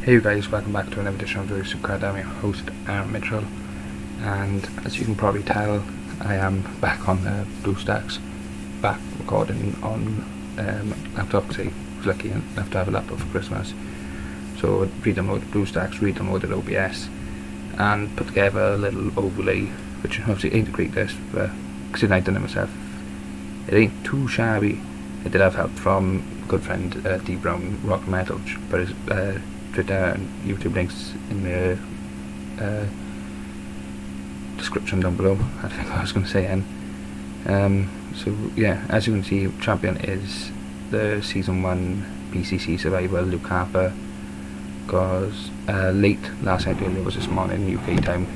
Hey you guys, welcome back to another edition of the SuperCard. I'm your host, Mitchell, and as you can probably tell, I am back on the BlueStacks, back recording on laptop because I was lucky enough to have a laptop for Christmas. So I re-downloaded BlueStacks, re-downloaded OBS, and put together a little overlay, which obviously ain't a great list, but considering I've done it myself, it ain't too shabby. I did have help from a good friend, D Brown Rock Metal, which put his Twitter and YouTube links in the description down below. I think I was going to say N. So yeah, as you can see, champion is the Season 1 BCC survivor Luke Harper, because late last night, earlier was this morning UK time,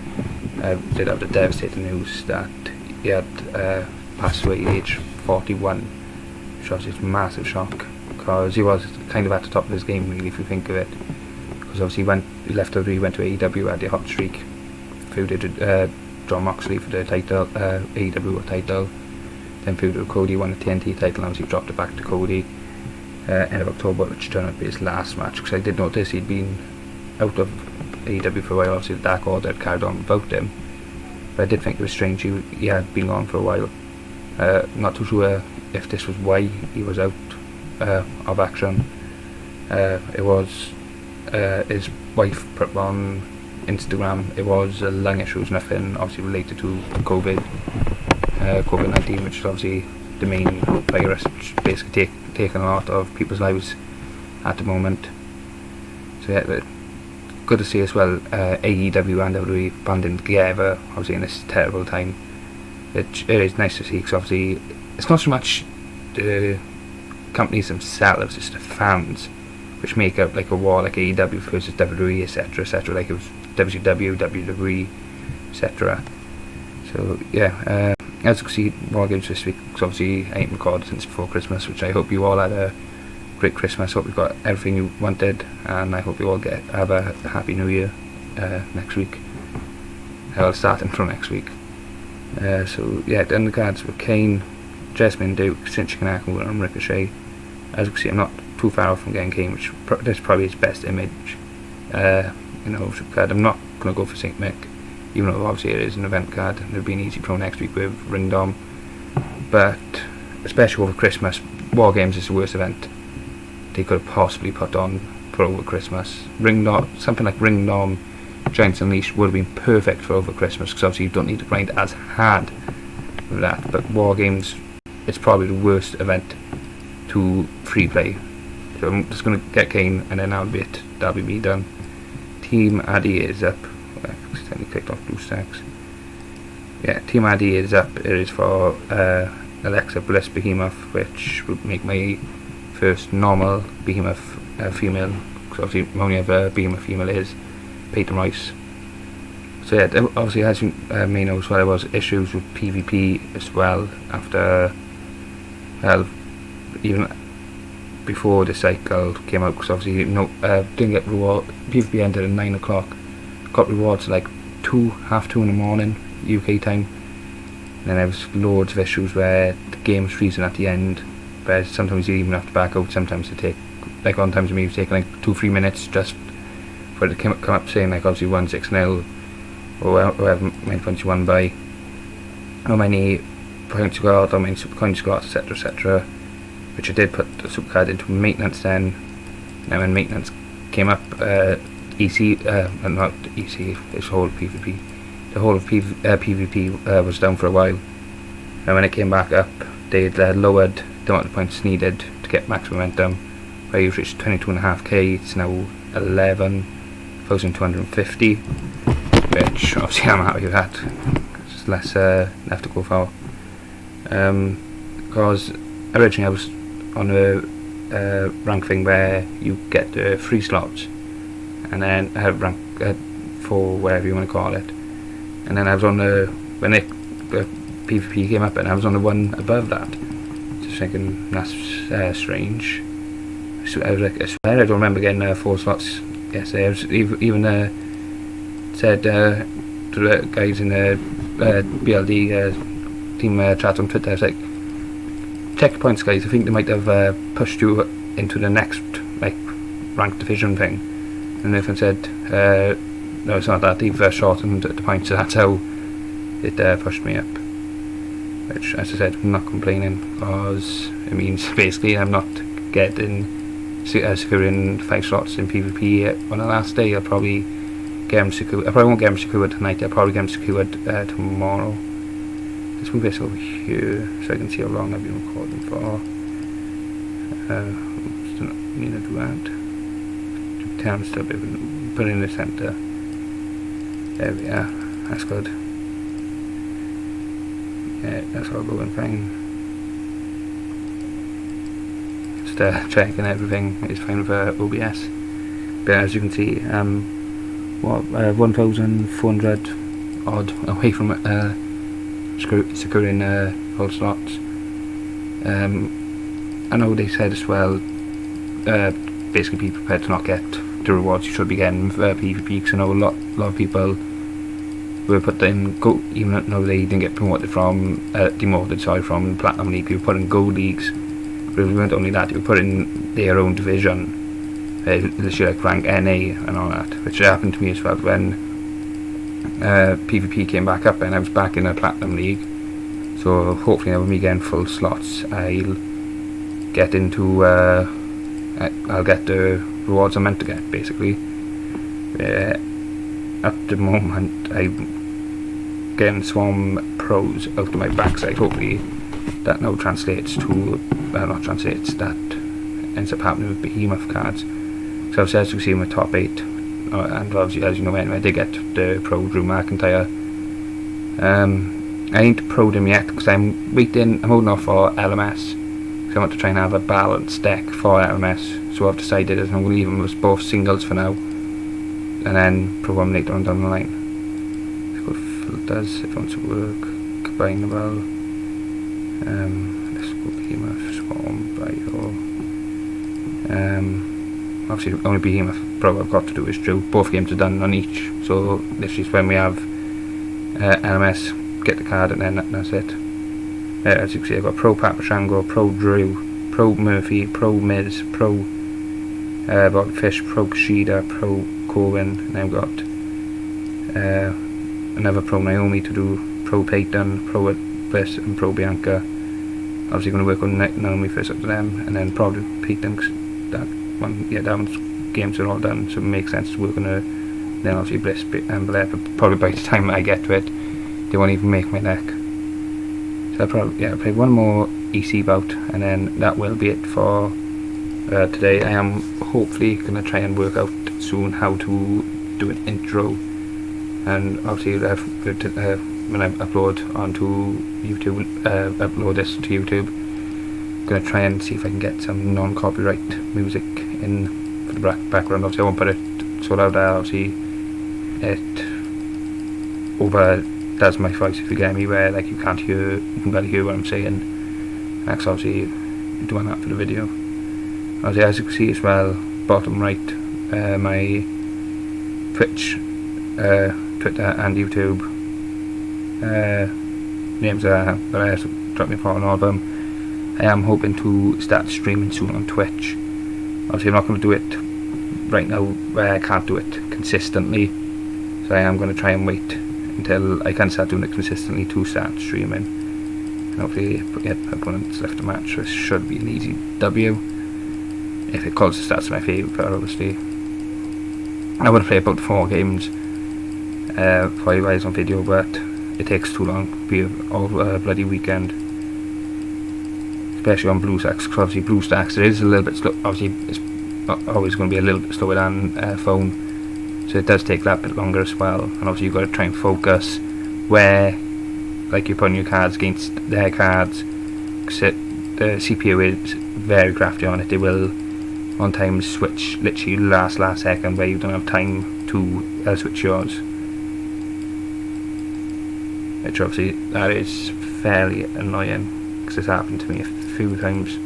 did have the devastating news that he had passed away at age 41, which was a massive shock, because he was kind of at the top of his game really, if you think of it. Because obviously he left WWE, went to AEW, had a hot streak, feuded John Moxley for the title, AEW title, then feuded with Cody, won the TNT title, and obviously dropped it back to Cody end of October, which turned out to be his last match, because I did notice he'd been out of AEW for a while. Obviously the Dark Order had carried on without him, but I did think it was strange he had been gone for a while. Not too sure if this was why he was out of action. It was his wife put on Instagram, it was lung issues, nothing obviously related to COVID-19, which is obviously the main virus which basically taking a lot of people's lives at the moment. So yeah, good to see as well AEW and WWE banding together obviously in this terrible time. It is nice to see, because obviously it's not so much the companies themselves, it's the fans which make up like a war, like AEW versus WWE, etc, etc, like it was WCW, WWE, etc. So yeah, as you can see, WarGames this week, because obviously I ain't recorded since before Christmas, which I hope you all had a great Christmas. Hope you got everything you wanted, and I hope you all have a happy new year next week, starting from next week. So yeah, the undercards were Kane, Jessamine Duke, Shinsuke Nakamura and Ricochet. As you can see, I'm not too far off from getting Kane, which is probably his best image in the whole card. I'm not going to go for St. Mick, even though obviously it is an event card and it'll be an easy pro next week with Ring Dom. But especially over Christmas, WarGames is the worst event they could have possibly put on for over Christmas. Ring Dom, something like Ring Dom, Giants Unleashed would have been perfect for over Christmas, because obviously you don't need to grind as hard with that. But WarGames, it's probably the worst event to free play. So I'm just going to get Kane, and then that'll be me done. Team Addy is up. I accidentally clicked off BlueStacks. Yeah, Team Addy is up. It is for Alexa Bliss Behemoth, which would make my first normal Behemoth female, because obviously my only other Behemoth female is Peyton Royce. So yeah, obviously as you may know as well, there was issues with PvP as well after, well, even before the cycle came out, because obviously didn't get reward. PvP ended at 9 o'clock, got rewards like half 2 in the morning UK time, and then there was loads of issues where the game was freezing at the end, where sometimes you even have to back out. Sometimes it take, like on times it may take like 2-3 minutes just for it to come up saying like obviously 1-6-0 or whoever many points you won by, how many points you got, how many super coins you got, etc, etc, which I did put the SuperCard into maintenance then. And when maintenance came up, not EC, it's whole PvP, the whole of PvP was down for a while, and when it came back up, they lowered the amount of points needed to get max momentum, where you reached 22.5k, it's now 11,250, which obviously I'm happy with that. It's just less left to go for, because originally I was on a rank thing where you get free slots, and then I have rank 4, whatever you want to call it, and then I was on when the PvP came up, and I was on the one above that. Just thinking that's strange. So I was like, I swear I don't remember getting 4 slots yesterday. I was even said to the guys in the BLD team chat on Twitter, I was like, check your points guys, I think they might have pushed you into the next like ranked division thing, and Nathan said, no, it's not that, they've shortened the points, so that's how it pushed me up. Which, as I said, I'm not complaining, because it means basically I'm not getting securing 5 slots in PvP on the last day. I'll probably get them secured. I probably won't get them secured tonight, I'll probably get them secured tomorrow. Let's move this over here so I can see how long I've been recording for. Still not need to do that. Time still be put in the centre. There we are, that's good. Yeah, that's all going fine. Just checking everything is fine with OBS. But as you can see, 1,400 odd away from securing full slots. I know they said as well, basically be prepared to not get the rewards you should be getting for PvP, because I know a lot of people were put in even though they didn't get promoted from demoted from Platinum League, they were put in Gold Leagues. But it wasn't only that, they were put in their own division, literally like rank NA and all that, which happened to me as well when PvP came back up and I was back in a Platinum League. So hopefully now with me getting full slots, I'll get into I'll get the rewards I'm meant to get, basically. At the moment I'm getting Swarm Pros out of my backside. Hopefully that now translates to, not translates, that ends up happening with behemoth cards. So as you can see in my top 8, and obviously as you know anyway, I did get the Pro Drew McIntyre. I ain't pro'd him yet because I'm holding off for LMS, because I want to try and have a balanced deck for LMS. So I've decided that I'm going to leave them as both singles for now, and then pro them later on down the line. Let's go filters if it wants to work. Combinable. Let's go behemoth, swarm, bio. Obviously the only behemoth pro I've got to do is Drew. Both games are done on each, so this is when we have LMS, get the card, and then that's it. As you can see, I've got Pro Pat Shango, Pro Drew, Pro Murphy, Pro Miz, Pro Bobby Fish, Pro Kushida, Pro Corbin, and I've got another Pro Naomi to do, Pro Peyton, Pro Bliss, and Pro Bianca. Obviously going to work on Naomi first up to them, and then probably Peyton, cause that one's games are all done, so it makes sense to work on her. Then obviously Bliss and Blair, but probably by the time I get to it, they won't even make my deck. So I'll play one more EC bout, and then that will be it for today. I am hopefully going to try and work out soon how to do an intro, and obviously when I upload onto YouTube, upload this to YouTube, I'm going to try and see if I can get some non-copyright music in for the background. Obviously I won't put it so loud that obviously it overdoes my voice, if you get me, where like you can barely hear what I'm saying. That's obviously doing that for the video. Obviously, as you can see as well, bottom right, my Twitch, Twitter and YouTube names are, but I also drop me a follow on all of them. I am hoping to start streaming soon on Twitch. Obviously I'm not going to do it right now where I can't do it consistently, so I am going to try and wait until I can start doing it consistently to start streaming. And hopefully opponents left a match, this should be an easy W. If it calls the stats to my favour, obviously. I want to play about 4 games for you guys on video, but it takes too long to be all bloody weekend. Especially on blue stacks, because obviously blue stacks, it is a little bit slow. Obviously it's always going to be a little bit slower than phone, so it does take that bit longer as well. And obviously you've got to try and focus where like you're putting your cards against their cards, because the CPU is very crafty on it. They will on times switch literally last second where you don't have time to switch yours, which obviously that is fairly annoying, because it's happened to me a few times.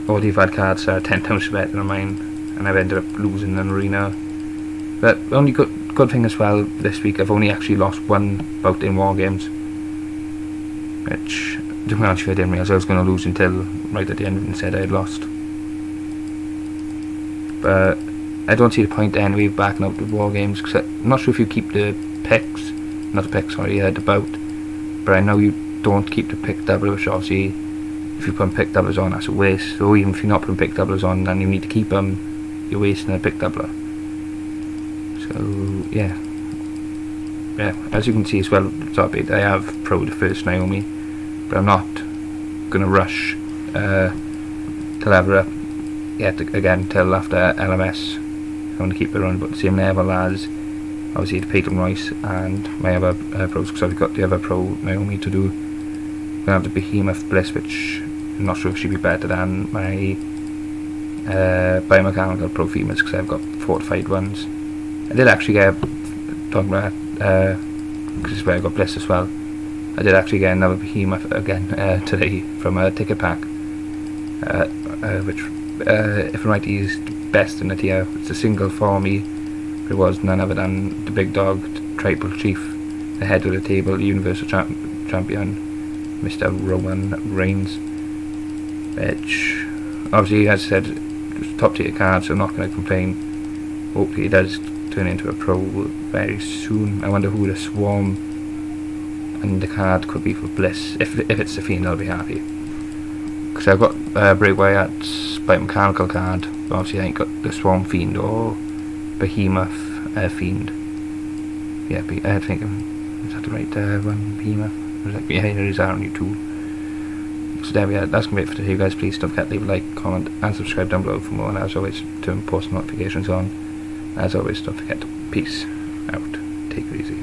All the had cards are 10 times better than mine, and I've ended up losing an arena. But the only good thing as well this week, I've only actually lost one bout in WarGames, which to be honest with you, I didn't realise I was going to lose until right at the end and said I had lost. But I don't see the point anyway of backing up the WarGames, because I'm not sure if you keep the picks, not the picks, sorry, the bout, but I know you don't keep the pick double, which obviously if you put pick doublers on, that's a waste. So even if you're not putting pick doublers on and you need to keep them, you're wasting a pick doubler. So yeah, as you can see as well, I have Pro the first Naomi, but I'm not gonna rush to level up yet again till after LMS. I'm going to keep it around about the same level as obviously the Peyton Royce and my other pros, because I've got the other Pro Naomi to do. I'm going to have the Behemoth Bliss, which I'm not sure if she'd be better than my biomechanical Pro females, because I've got fortified ones. I did actually get, talking about because this is where I got Bliss as well, I did actually get another Behemoth again today from a ticket pack, which if I'm right, is the best in the tier. It's a single for me, but it was none other than the big dog, the Tribal Chief, the head of the table, Universal Champion, Mr. Roman Reigns, which obviously, as I said, top tier card, so I'm not going to complain. Hopefully he does turn into a pro very soon. I wonder who the Swarm and the card could be for Bliss. If it's the Fiend, I'll be happy, because I've got Bray Wyatt's biomechanical card, but obviously I ain't got the Swarm Fiend or Behemoth Fiend. Yeah, I think is that the right one? Behemoth? Yeah, there is only two. So there we are. That's gonna be it for today, guys. Please don't forget to leave a like, comment, and subscribe down below for more. And as always, turn post notifications on. As always, don't forget to peace out. Take it easy.